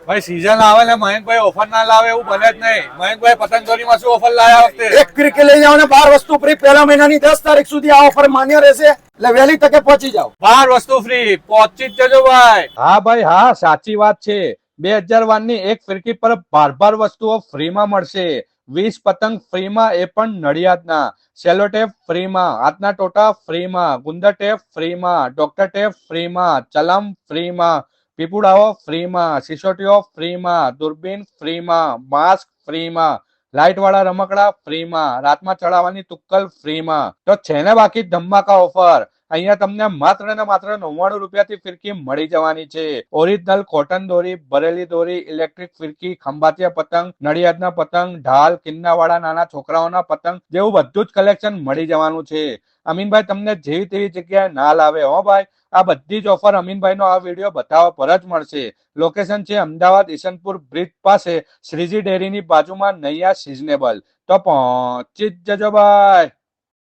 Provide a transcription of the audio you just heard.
ભાઈ સીઝન આવે ને મયંકભાઈ ઓફર ના લાવે એવું બને જ નહીં. મયંકભાઈ પતંગોરીમાં શું ઓફર લાયા વખતે? એક ફિરકી લઈ જાઓ ને 12 વસ્તુ ફ્રી. પહેલા મહિનાની 10 તારીખ સુધી આ ઓફર માન્ય રહેશે, એટલે વહેલી તકે પહોંચી જાઓ. 12 વસ્તુ ફ્રી, પહોંચી જ જજો ભાઈ. હા ભાઈ હા, સાચી વાત છે. 2001 ની એક ફિરકી પર 12 વસ્તુઓ ફ્રીમાં મળશે. 20 પતંગ ફ્રીમાં, એ પણ નડિયાદના. સેલોટેપ ફ્રીમાં, હાથના ટોટા ફ્રીમાં, ગુંદર ટેપ ફ્રીમાં, ડોક્ટર ટેપ ફ્રીમાં, ચલમ ફ્રીમાં, પીપુડાઓ ફ્રીમાં, સિસોટીઓ ફ્રીમાં, દૂરબીન ફ્રીમાં, માસ્ક ફ્રીમાં, લાઇટ વાળા રમકડા ફ્રીમાં, રાતમાં ચડાવવાની તુક્કલ ફ્રીમાં. તો છે ને બાકી ધમાકા ઓફર. અહીંયા તમને માત્ર ને માત્ર 99 રૂપિયાથી ફિરકી મળી જવાની છે. ઓરિજિનલ કોટન દોરી, ભરેલી દોરી, ઇલેક્ટ્રિક ફિરકી, ખંભાતિયા પતંગ, નડિયાદના પતંગ, ઢાલ, કિન્નાવાળા નાના છોકરાઓના પતંગ જેવું બધું જ કલેક્શન મળી જવાનું છે. અમીનભાઈ તમને જેવી તેવી જગ્યાએ ના લાવે હો ભાઈ. આ બધી જ ઓફર અમીનભાઈનો આ વિડીયો બતાવવા પર જ મળશે. લોકેશન છે અમદાવાદ ઈશનપુર બ્રિજ પાસે, શ્રીજી ડેરીની બાજુમાં, નૈયા સિઝનેબલ. તો પહોંચી જ જજો ભાઈ.